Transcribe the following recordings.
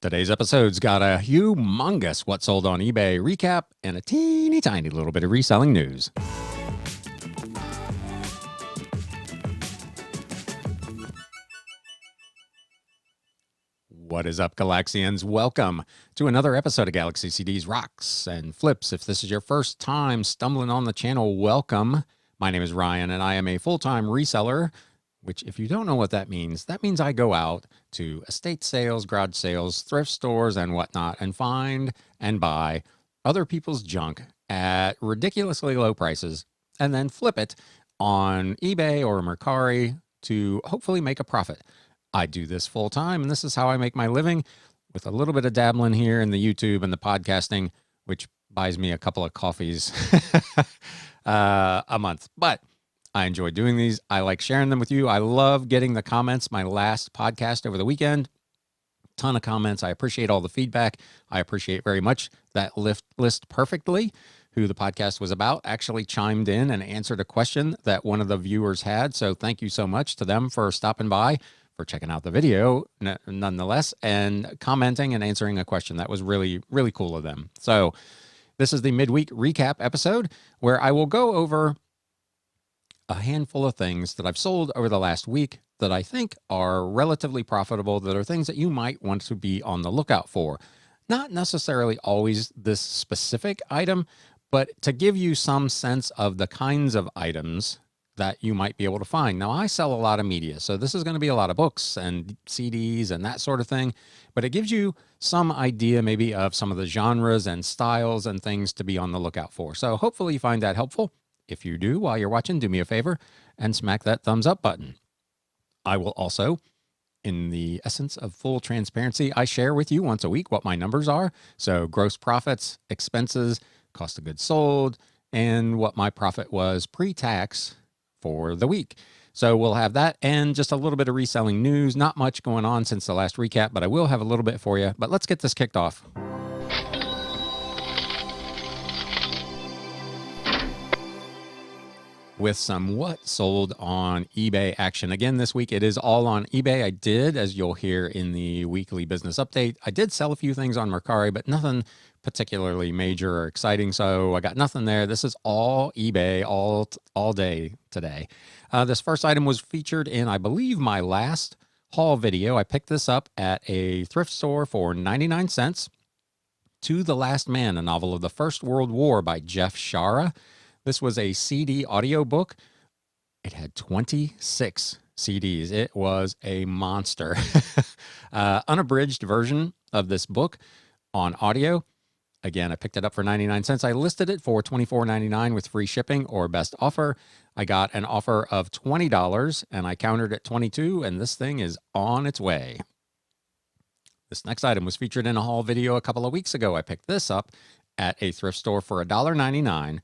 Today's episode's got a humongous what sold on eBay recap and a teeny tiny little bit of reselling news. What is up, Galaxians? Welcome to another episode of Galaxy CD's Rocks and Flips. If this is your first time stumbling on the channel, welcome. My name is Ryan, and I am a full-time reseller, which if you don't know what that means I go out to estate sales, garage sales, thrift stores, and whatnot, and find and buy other people's junk at ridiculously low prices, and then flip it on eBay or Mercari to hopefully make a profit. I do this full time, and this is how I make my living, with a little bit of dabbling here in the YouTube and the podcasting, which buys me a couple of coffees a month. But I enjoy doing these. I like sharing them with you. I love getting the comments. My last podcast over the weekend, ton of comments. I appreciate all the feedback. I appreciate very much that list perfectly who the podcast was about actually chimed in and answered a question that one of the viewers had. So thank you so much to them for stopping by, for checking out the video nonetheless, and commenting and answering a question. That was really, really cool of them. So this is the midweek recap episode where I will go over a handful of things that I've sold over the last week that I think are relatively profitable, that are things that you might want to be on the lookout for. Not necessarily always this specific item, but to give you some sense of the kinds of items that you might be able to find. Now, I sell a lot of media, so this is going to be a lot of books and CDs and that sort of thing, but it gives you some idea maybe of some of the genres and styles and things to be on the lookout for. So hopefully you find that helpful. If you do, while you're watching, do me a favor and smack that thumbs up button. I will also, in the essence of full transparency, I share with you once a week what my numbers are. So gross profits, expenses, cost of goods sold, and what my profit was pre-tax for the week. So we'll have that and just a little bit of reselling news. Not much going on since the last recap, but I will have a little bit for you. But let's get this kicked off. With some what sold on eBay action. Again, this week it is all on eBay. I did, as you'll hear in the weekly business update, I did sell a few things on Mercari, but nothing particularly major or exciting. So I got nothing there. This is all eBay all day today. This first item was featured in, I believe, my last haul video. I picked this up at a thrift store for 99 cents. To the Last Man, a novel of the First World War by Jeff Shara. This was a CD audiobook. It had 26 CDs. It was a monster. Unabridged version of this book on audio. Again, I picked it up for 99 cents. I listed it for $24.99 with free shipping or best offer. I got an offer of $20 and I countered at $22, and this thing is on its way. This next item was featured in a haul video a couple of weeks ago. I picked this up at a thrift store for $1.99.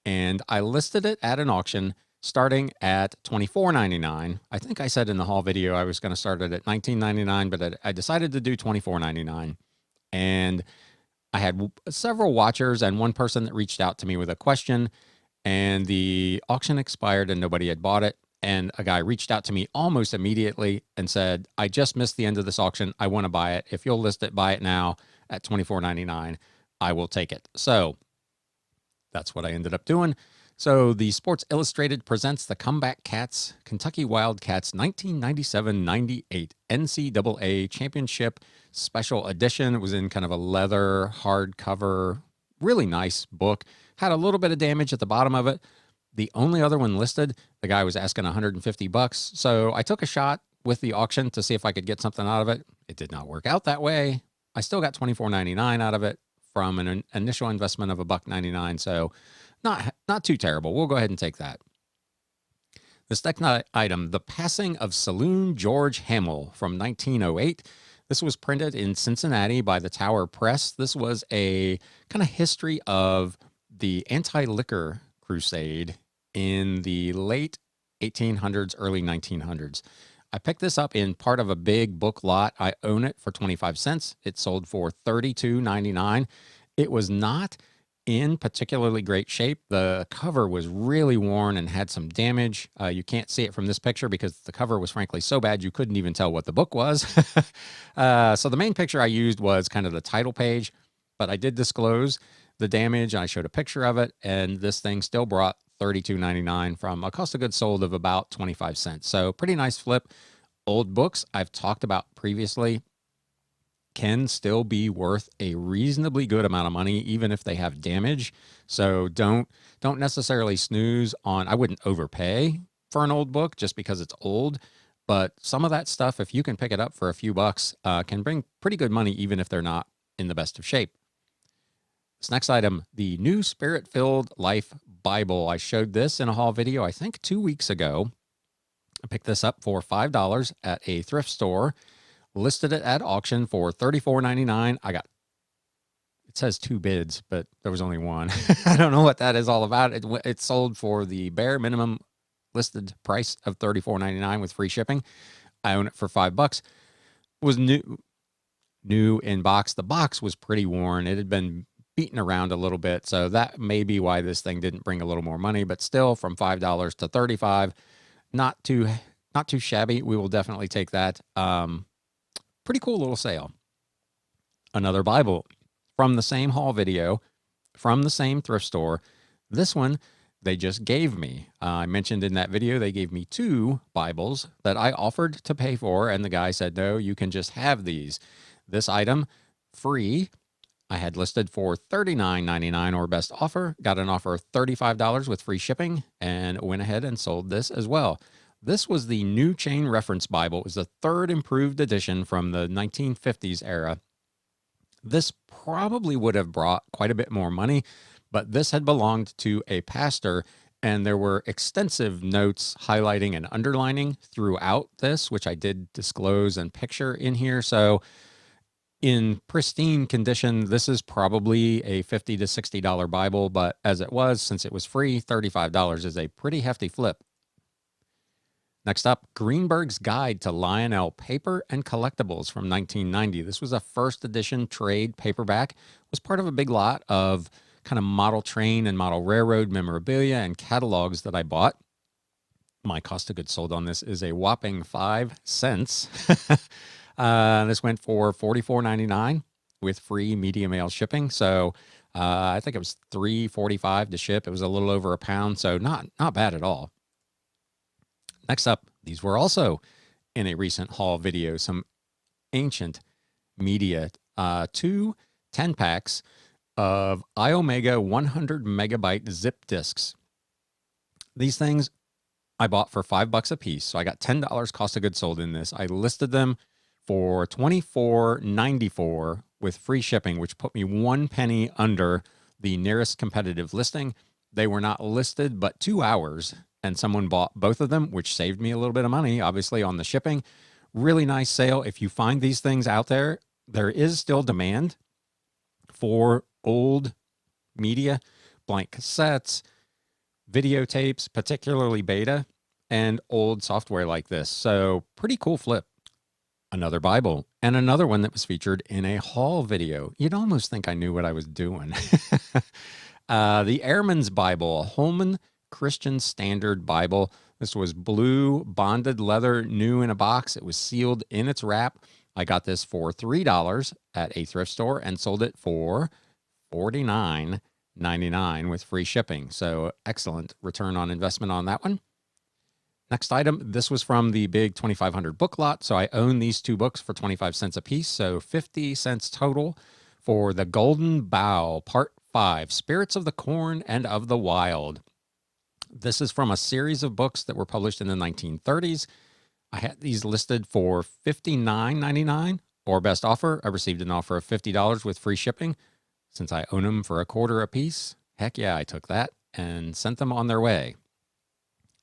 And I listed it at an auction starting at $24.99. I think I said in the haul video I was going to start it at $19.99, but I decided to do $24.99. And I had several watchers and one person that reached out to me with a question, and the auction expired and nobody had bought it. And a guy reached out to me almost immediately and said, I just missed the end of this auction. I want to buy it. If you'll list it, buy it now at $24.99. I will take it. So that's what I ended up doing. So the Sports Illustrated presents the Comeback Cats Kentucky Wildcats 1997-98 NCAA Championship Special Edition. It was in kind of a leather hardcover, really nice book. Had a little bit of damage at the bottom of it. The only other one listed, the guy was asking $150. So I took a shot with the auction to see if I could get something out of it. It did not work out that way. I still got $24.99 out of it from an initial investment of $1.99. So not too terrible. We'll go ahead and take that. This next item, The Passing of Saloon George Hamill from 1908. This was printed in Cincinnati by the Tower Press. This was a kind of history of the anti-liquor crusade in the late 1800s, early 1900s. I picked this up in part of a big book lot. I own it for 25 cents. It sold for $32.99. It was not in particularly great shape. The cover was really worn and had some damage. You can't see it from this picture because the cover was frankly so bad you couldn't even tell what the book was. So the main picture I used was kind of the title page, but I did disclose the damage and I showed a picture of it, and this thing still brought $32.99 from a cost of goods sold of about 25 cents. So pretty nice flip. Old books I've talked about previously can still be worth a reasonably good amount of money, even if they have damage. So don't necessarily snooze on, I wouldn't overpay for an old book just because it's old, but some of that stuff, if you can pick it up for a few bucks, can bring pretty good money, even if they're not in the best of shape. This next item, the New Spirit-Filled Life Bible. I showed this in a haul video, I think 2 weeks ago. I picked this up for $5 at a thrift store. Listed it at auction for $34.99. It says 2 bids, but there was only one. I don't know what that is all about. It sold for the bare minimum listed price of $34.99 with free shipping. I own it for $5. It was new in box. The box was pretty worn. It had been beaten around a little bit, so that may be why this thing didn't bring a little more money, but still from $5 to $35, not too shabby. We will definitely take that. Pretty cool little sale. Another Bible from the same haul video, from the same thrift store. This one they just gave me. I mentioned in that video they gave me 2 Bibles that I offered to pay for, and the guy said, no, you can just have these. This item, free, I had listed for $39.99 or best offer, got an offer of $35 with free shipping, and went ahead and sold this as well. This was the New Chain Reference Bible. It was the 3rd improved edition from the 1950s era. This probably would have brought quite a bit more money, but this had belonged to a pastor, and there were extensive notes highlighting and underlining throughout this, which I did disclose and picture in here. So in pristine condition, this is probably a $50 to $60 Bible, but as it was, since it was free, $35 is a pretty hefty flip. Next up, Greenberg's Guide to Lionel Paper and Collectibles from 1990. This was a first edition trade paperback. It was part of a big lot of kind of model train and model railroad memorabilia and catalogs that I bought. My cost of goods sold on this is a whopping 5 cents. This went for $44.99 with free media mail shipping. So I think it was $3.45 to ship. It was a little over £1, so not bad at all. Next up, these were also in a recent haul video, some ancient media, 2 10-packs of iOmega 100 megabyte zip disks. These things I bought for $5 a piece, so I got $10 cost of goods sold in this. I listed them for $24.94 with free shipping, which put me 1 penny under the nearest competitive listing. They were not listed but 2 hours, and someone bought both of them, which saved me a little bit of money, obviously, on the shipping. Really nice sale. If you find these things out there, there is still demand for old media, blank cassettes, videotapes, particularly beta, and old software like this. So pretty cool flip. Another Bible, and another one that was featured in a haul video. You'd almost think I knew what I was doing. The Airman's Bible, a Holman Christian Standard Bible. This was blue bonded leather, new in a box. It was sealed in its wrap. I got this for $3 at a thrift store and sold it for $49.99 with free shipping. So excellent return on investment on that one. Next item, this was from the big 2,500 book lot. So I own these 2 books for 25 cents a piece. So 50 cents total for The Golden Bough, Part 5, Spirits of the Corn and of the Wild. This is from a series of books that were published in the 1930s. I had these listed for $59.99 or best offer. I received an offer of $50 with free shipping. Since I own them for $0.25 a piece, heck yeah, I took that and sent them on their way.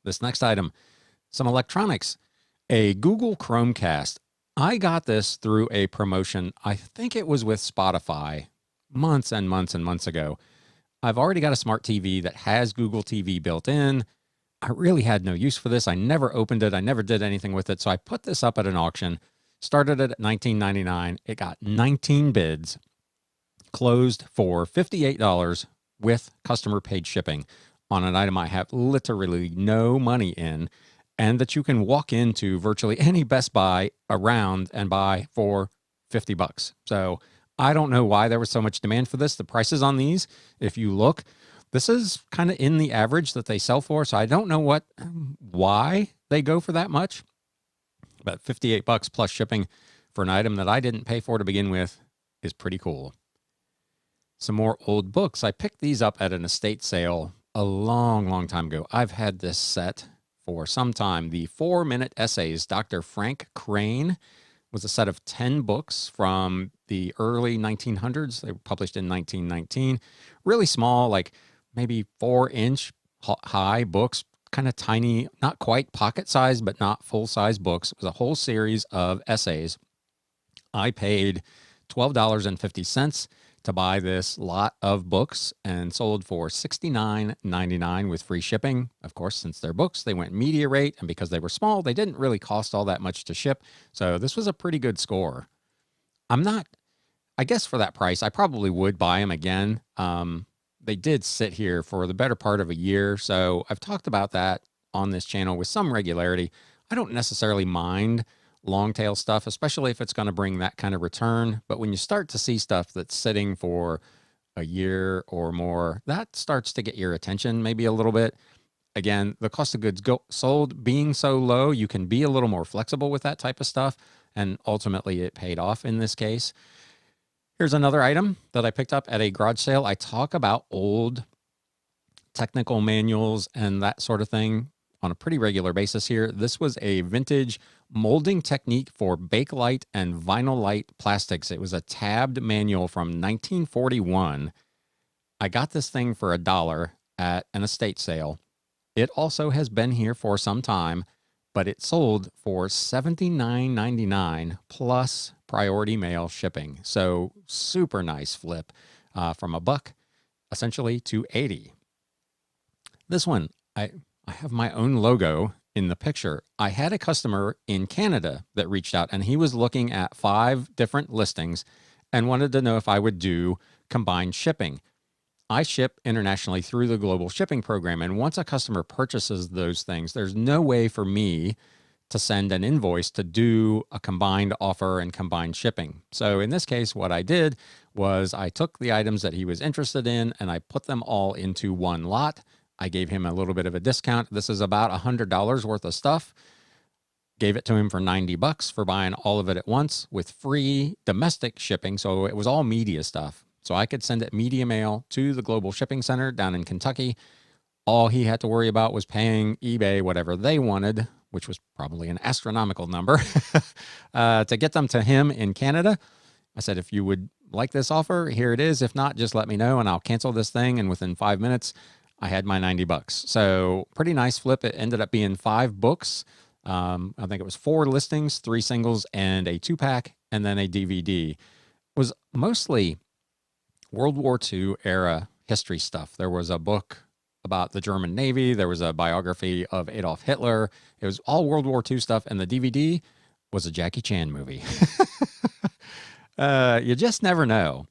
This next item, some electronics, a Google Chromecast. I got this through a promotion. I think it was with Spotify months and months and months ago. I've already got a smart TV that has Google TV built in. I really had no use for this. I never opened it. I never did anything with it. So I put this up at an auction, started it at $19.99. It got 19 bids, closed for $58 with customer paid shipping on an item I have literally no money in, and that you can walk into virtually any Best Buy around and buy for $50. So I don't know why there was so much demand for this. The prices on these, if you look, this is kind of in the average that they sell for. So I don't know why they go for that much, but $58 plus shipping for an item that I didn't pay for to begin with is pretty cool. Some more old books. I picked these up at an estate sale a long time ago. I've had this set for some time. The 4-minute essays, Dr. Frank Crane, was a set of 10 books from the early 1900s. They were published in 1919. Really small, like maybe 4-inch high books, kind of tiny, not quite pocket size, but not full size books. It was a whole series of essays. I paid $12.50 to buy this lot of books and sold for $69.99 with free shipping. Of course, since they're books, they went media rate, and because they were small, they didn't really cost all that much to ship. So this was a pretty good score. I guess for that price, I probably would buy them again. They did sit here for the better part of a year. So I've talked about that on this channel with some regularity. I don't necessarily mind long tail stuff, especially if it's going to bring that kind of return. But when you start to see stuff that's sitting for a year or more, that starts to get your attention maybe a little bit. Again, the cost of goods sold being so low, you can be a little more flexible with that type of stuff. And ultimately it paid off in this case. Here's another item that I picked up at a garage sale. I talk about old technical manuals and that sort of thing on a pretty regular basis here. This was a vintage molding technique for Bakelite and Vinylite plastics. It was a tabbed manual from 1941. I got this thing for $1 at an estate sale. It also has been here for some time, but it sold for $79.99 plus priority mail shipping. So super nice flip from $1 essentially to $80. This one, I have my own logo in the picture. I had a customer in Canada that reached out, and he was looking at 5 different listings and wanted to know if I would do combined shipping. I ship internationally through the global shipping program, and once a customer purchases those things, there's no way for me to send an invoice to do a combined offer and combined shipping. So in this case, what I did was I took the items that he was interested in and I put them all into one lot. I gave him a little bit of a discount. This is about $100 worth of stuff. Gave it to him for $90 for buying all of it at once with free domestic shipping. So it was all media stuff. So I could send it media mail to the Global Shipping Center down in Kentucky. All he had to worry about was paying eBay whatever they wanted, which was probably an astronomical number, to get them to him in Canada. I said, if you would like this offer, here it is. If not, just let me know and I'll cancel this thing. And within 5 minutes, I had my $90. So pretty nice flip. It ended up being 5 books. I think it was 4 listings, 3 singles, and a 2-pack, and then a DVD. It was mostly World War II era history stuff. There was a book about the German Navy. There was a biography of Adolf Hitler. It was all World War II stuff. And the DVD was a Jackie Chan movie. You just never know.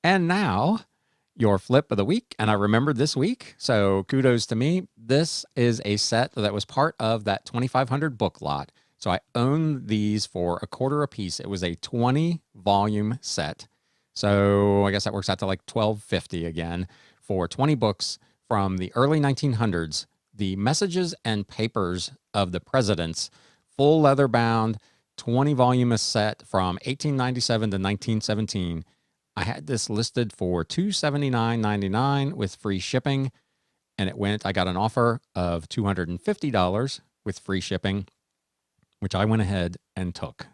And now your flip of the week. And I remembered this week, so kudos to me. This is a set that was part of that 2,500 book lot. So I owned these for $0.25 a piece. It was a 20 volume set. So I guess that works out to like $12.50 again for 20 books from the early 1900s. The messages and papers of the presidents, full leather bound, 20 volume set from 1897 to 1917. I had this listed for $279.99 with free shipping, and I got an offer of $250 with free shipping, which I went ahead and took.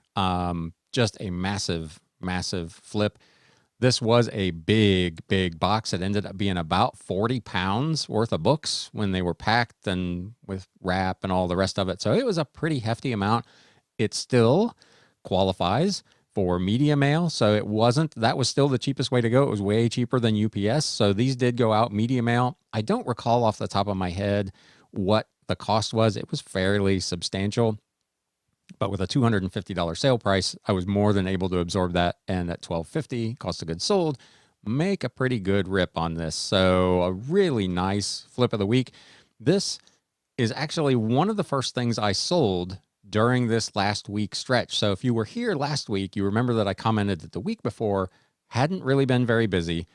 Just a massive flip. This was a big box. It ended up being about 40 pounds worth of books when they were packed and with wrap and all the rest of it. So it was a pretty hefty amount. It still qualifies for media mail. So that was still the cheapest way to go. It was way cheaper than UPS. So these did go out media mail. I don't recall off the top of my head what the cost was. It was fairly substantial, but with a $250 sale price, I was more than able to absorb that. And at $12.50 cost of goods sold, make a pretty good rip on this. So a really nice flip of the week. This is actually one of the first things I sold during this last week stretch. So if you were here last week, you remember that I commented that the week before hadn't really been very busy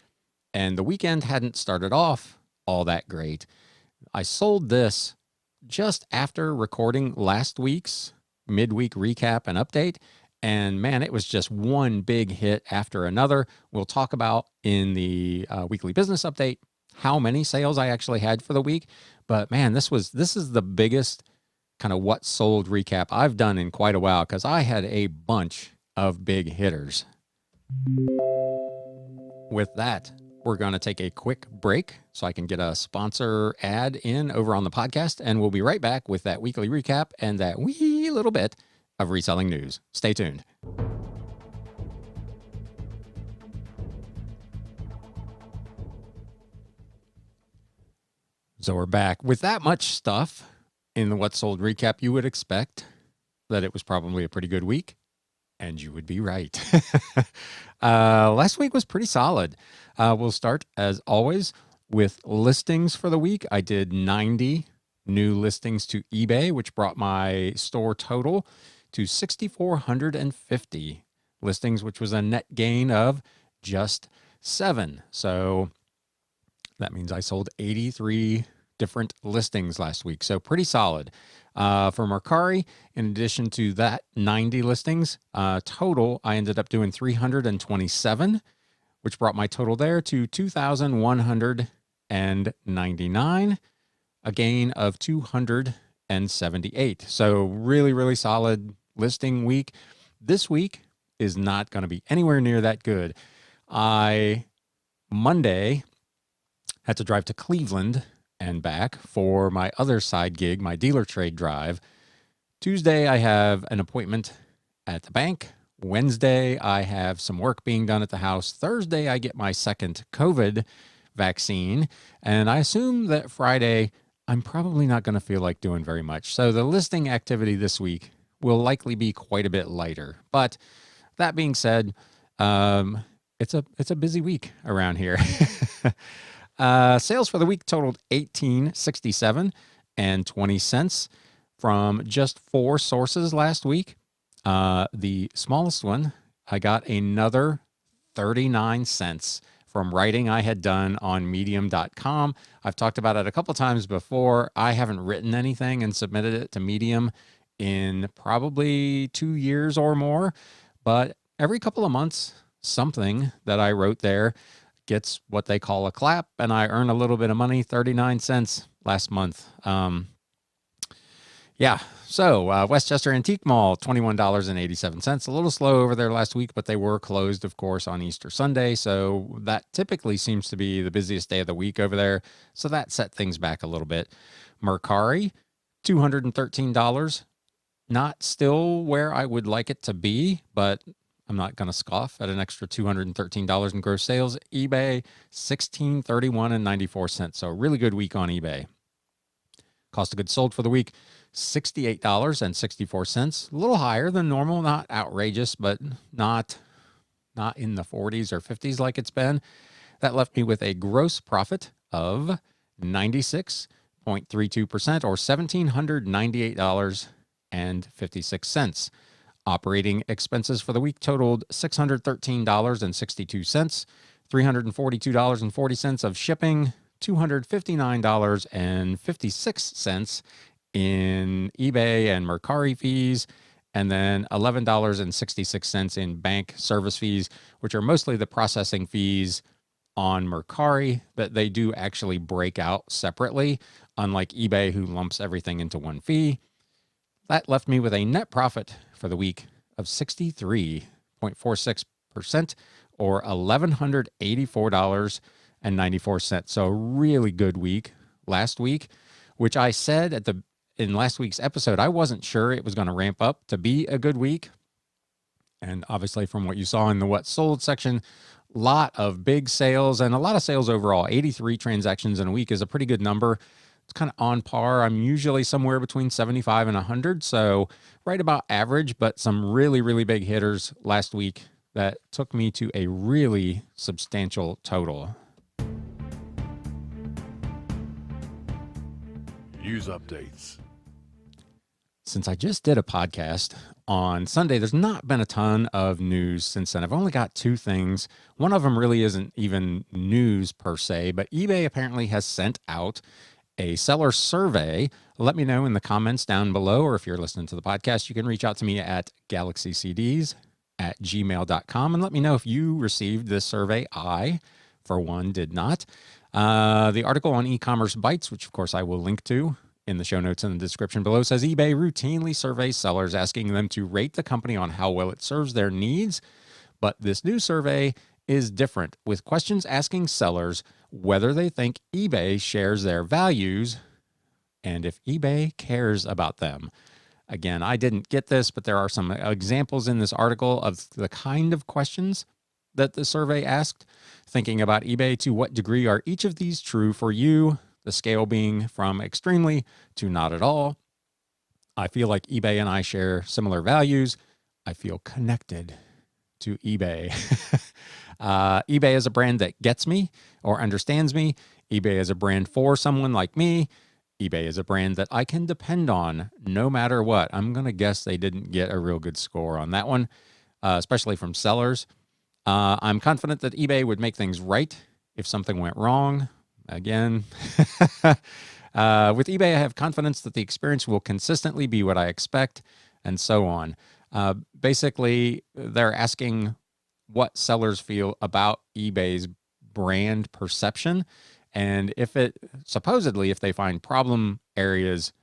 and the weekend hadn't started off all that great. I sold this just after recording last week's midweek recap and update. And man, it was just one big hit after another. We'll talk about in the weekly business update how many sales I actually had for the week. But man, this is the biggest kind of what sold recap I've done in quite a while because I had a bunch of big hitters. With that, we're going to take a quick break so I can get a sponsor ad in over on the podcast, and we'll be right back with that weekly recap and that wee little bit of reselling news. Stay tuned. So we're back. With that much stuff in the What Sold recap, you would expect that it was probably a pretty good week, and you would be right. Last week was pretty solid. We'll start, as always, with listings for the week. I did 90 new listings to eBay, which brought my store total to 6,450 listings, which was a net gain of just 7. So that means I sold 83 different listings last week. So pretty solid. For Mercari, in addition to that 90 listings, total, I ended up doing 327, which brought my total there to 2,199, a gain of 278. So really, really solid listing week. This week is not going to be anywhere near that good. Monday had to drive to Cleveland and back for my other side gig, my dealer trade drive. Tuesday, I have an appointment at the bank. Wednesday, I have some work being done at the house. Thursday, I get my second COVID vaccine. And I assume that Friday, I'm probably not going to feel like doing very much. So the listing activity this week will likely be quite a bit lighter. But that being said, it's a busy week around here. Sales for the week totaled $18.67 and 20 cents from just 4 sources last week. The smallest one, I got another 39 cents from writing I had done on medium.com. I've talked about it a couple times before. I haven't written anything and submitted it to Medium in probably 2 years or more, but every couple of months, something that I wrote there gets what they call a clap, and I earn a little bit of money, 39 cents last month. So Westchester Antique Mall, $21.87. A little slow over there last week, but they were closed, of course, on Easter Sunday. So that typically seems to be the busiest day of the week over there. So that set things back a little bit. Mercari, $213. Not still where I would like it to be, but I'm not going to scoff at an extra $213 in gross sales. eBay, $16.31.94. So a really good week on eBay. Cost of goods sold for the week, $68.64. A little higher than normal, not outrageous, but not in the 40s or 50s like it's been. That left me with a gross profit of 96.32% or $1,798.56. Operating expenses for the week totaled $613.62, $342.40 of shipping, $259.56 in eBay and Mercari fees, and then $11.66 in bank service fees, which are mostly the processing fees on Mercari, but they do actually break out separately, unlike eBay, who lumps everything into one fee. That left me with a net profit for the week of 63.46% or $1,184.94. So a really good week last week, which I said in last week's episode, I wasn't sure it was going to ramp up to be a good week. And obviously from what you saw in the What Sold section, a lot of big sales and a lot of sales overall. 83 transactions in a week is a pretty good number. It's kind of on par. I'm usually somewhere between 75 and 100, so right about average, but some really, really big hitters last week. that took me to a really substantial total. News updates. Since I just did a podcast on Sunday, there's not been a ton of news since then. I've only got two things. One of them really isn't even news per se, but eBay apparently has sent out a seller survey. Let me know in the comments down below, or if you're listening to the podcast, you can reach out to me at galaxycds@gmail.com and let me know if you received this survey. I, for one, did not. The article on e-commerce bites, which of course I will link to in the show notes in the description below, says eBay routinely surveys sellers asking them to rate the company on how well it serves their needs. But this new survey is different, with questions asking sellers whether they think eBay shares their values and if eBay cares about them. Again, I didn't get this, but there are some examples in this article of the kind of questions that the survey asked. Thinking about eBay, to what degree are each of these true for you? The scale being from extremely to not at all. I feel like eBay and I share similar values. I feel connected to eBay. eBay is a brand that gets me or understands me. eBay is a brand for someone like me. eBay is a brand that I can depend on no matter what. I'm going to guess they didn't get a real good score on that one, especially from sellers. I'm confident that eBay would make things right if something went wrong. Again, with eBay, I have confidence that the experience will consistently be what I expect, and so on. Basically, they're asking what sellers feel about eBay's brand perception, and if they find problem areas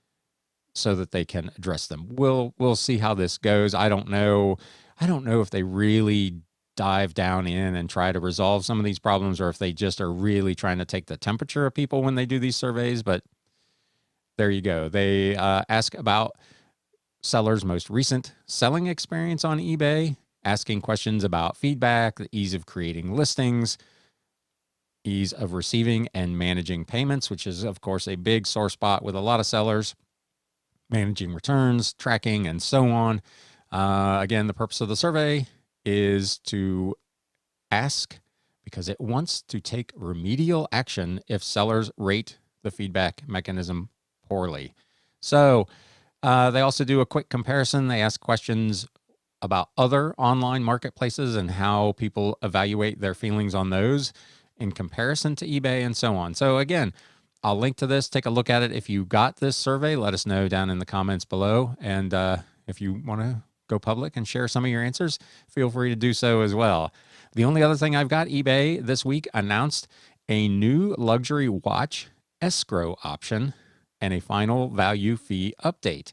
so that they can address them. We'll see how this goes. I don't know if they really dive down in and try to resolve some of these problems, or if they just are really trying to take the temperature of people when they do these surveys. But there you go. They ask about sellers' most recent selling experience on eBay, asking questions about feedback, the ease of creating listings, ease of receiving and managing payments, which is, of course, a big sore spot with a lot of sellers, managing returns, tracking, and so on. Again, the purpose of the survey is to ask because it wants to take remedial action if sellers rate the feedback mechanism poorly. So they also do a quick comparison. They ask questions about other online marketplaces and how people evaluate their feelings on those in comparison to eBay and so on. So again, I'll link to this. Take a look at it. If you got this survey, let us know down in the comments below. And if you want to go public and share some of your answers, feel free to do so as well. The only other thing I've got, eBay this week announced a new luxury watch escrow option and a final value fee update.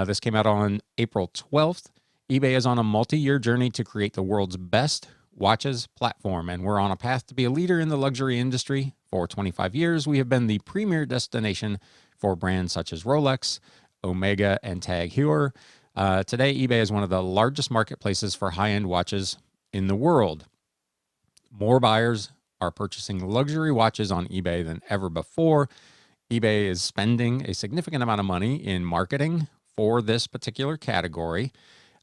This came out on April 12th. eBay is on a multi-year journey to create the world's best watches platform, and we're on a path to be a leader in the luxury industry. For 25 years, we have been the premier destination for brands such as Rolex, Omega, and Tag Heuer. Today, eBay is one of the largest marketplaces for high-end watches in the world. More buyers are purchasing luxury watches on eBay than ever before. eBay is spending a significant amount of money in marketing for this particular category.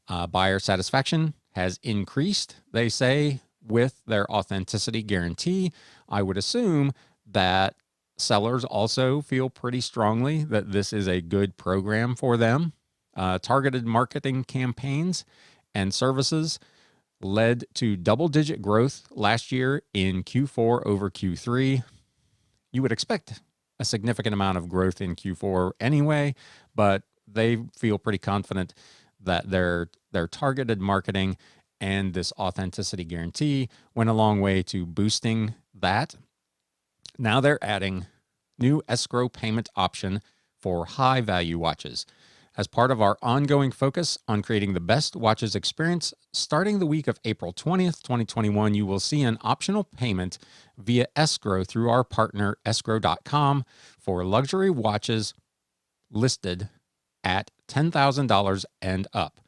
Buyer satisfaction has increased, they say, with their authenticity guarantee. I would assume that sellers also feel pretty strongly that this is a good program for them. Targeted marketing campaigns and services led to double-digit growth last year in Q4 over Q3. You would expect a significant amount of growth in Q4 anyway, but they feel pretty confident that their targeted marketing and this authenticity guarantee went a long way to boosting that. Now they're adding new escrow payment option for high-value watches. As part of our ongoing focus on creating the best watches experience, starting the week of April 20th, 2021, you will see an optional payment via escrow through our partner escrow.com for luxury watches listed at $10,000 and up.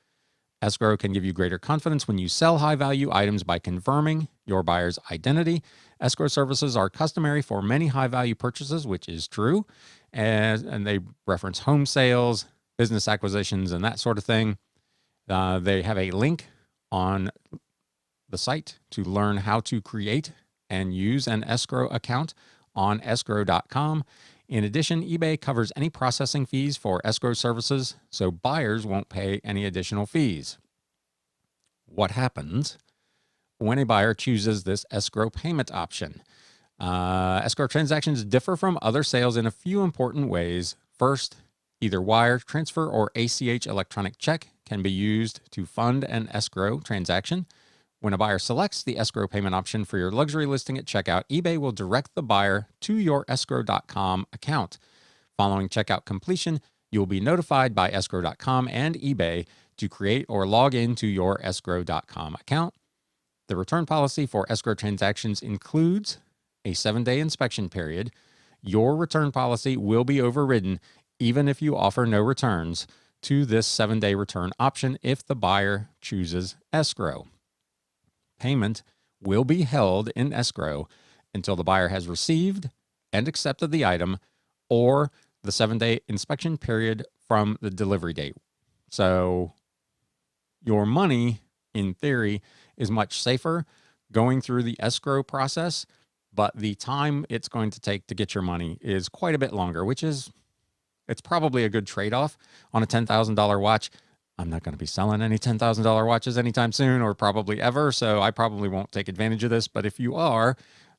Escrow can give you greater confidence when you sell high-value items by confirming your buyer's identity. Escrow services are customary for many high-value purchases, which is true, and they reference home sales, business acquisitions, and that sort of thing. They have a link on the site to learn how to create and use an escrow account on escrow.com. In addition, eBay covers any processing fees for escrow services, so buyers won't pay any additional fees. What happens when a buyer chooses this escrow payment option? Escrow transactions differ from other sales in a few important ways. First, either wire transfer or ACH electronic check can be used to fund an escrow transaction. When a buyer selects the escrow payment option for your luxury listing at checkout, eBay will direct the buyer to your escrow.com account. Following checkout completion, you will be notified by escrow.com and eBay to create or log into your escrow.com account. The return policy for escrow transactions includes a 7-day inspection period. Your return policy will be overridden even if you offer no returns to this 7-day return option if the buyer chooses escrow. Payment will be held in escrow until the buyer has received and accepted the item or the 7-day inspection period from the delivery date. So your money, in theory, is much safer going through the escrow process, but the time it's going to take to get your money is quite a bit longer, it's probably a good trade-off on a $10,000 watch. I'm not going to be selling any $10,000 watches anytime soon or probably ever, so I probably won't take advantage of this. But if you are,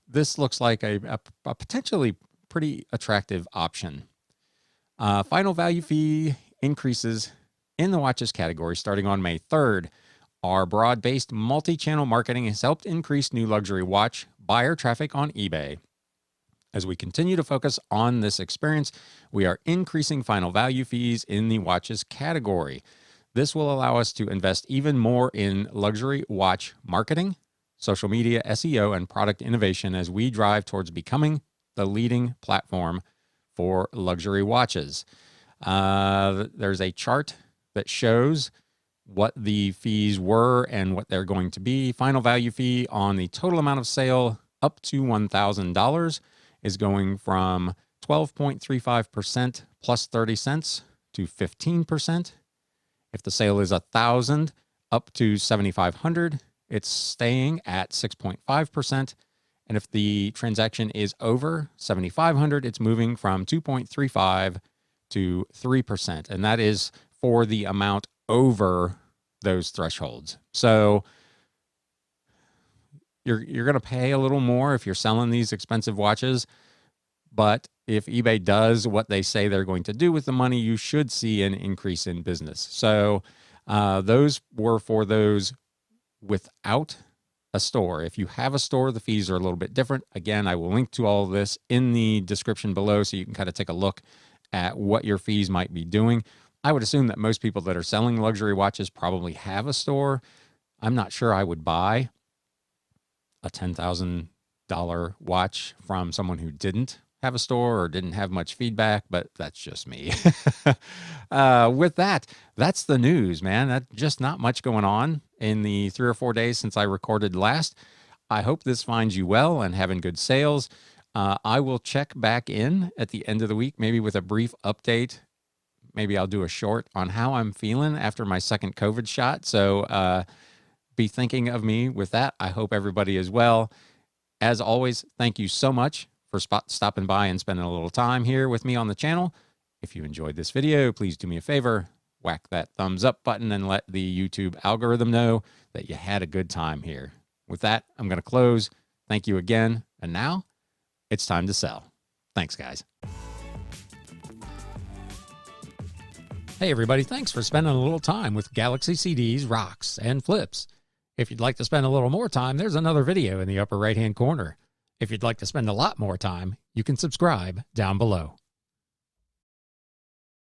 this looks like a potentially pretty attractive option. Final value fee increases in the watches category starting on May 3rd. Our broad-based multi-channel marketing has helped increase new luxury watch buyer traffic on eBay. As we continue to focus on this experience, we are increasing final value fees in the watches category. This will allow us to invest even more in luxury watch marketing, social media, SEO, and product innovation as we drive towards becoming the leading platform for luxury watches. There's a chart that shows what the fees were and what they're going to be. Final value fee on the total amount of sale up to $1,000 is going from 12.35% plus 30 cents to 15%. If the sale is $1,000 up to $7,500, it's staying at 6.5%. And if the transaction is over $7,500, it's moving from 2.35 to 3%. And that is for the amount over those thresholds. So you're going to pay a little more if you're selling these expensive watches, but if eBay does what they say they're going to do with the money, you should see an increase in business. So those were for those without a store. If you have a store, the fees are a little bit different. Again, I will link to all of this in the description below so you can kind of take a look at what your fees might be doing. I would assume that most people that are selling luxury watches probably have a store. I'm not sure I would buy a $10,000 watch from someone who didn't have a store or didn't have much feedback, but that's just me. With that, that's the news, man. That's just not much going on in the 3 or 4 days since I recorded last. I hope this finds you well and having good sales. I will check back in at the end of the week, maybe with a brief update. Maybe I'll do a short on how I'm feeling after my second COVID shot. So be thinking of me with that. I hope everybody is well. As always, thank you so much for stopping by and spending a little time here with me on the channel. If you enjoyed this video, please do me a favor, whack that thumbs up button and let the YouTube algorithm know that you had a good time here. With that, I'm going to close. Thank you again. And now it's time to sell. Thanks, guys. Hey, everybody. Thanks for spending a little time with Galaxy CDs, rocks, and flips. If you'd like to spend a little more time, there's another video in the upper right-hand corner. If you'd like to spend a lot more time, you can subscribe down below.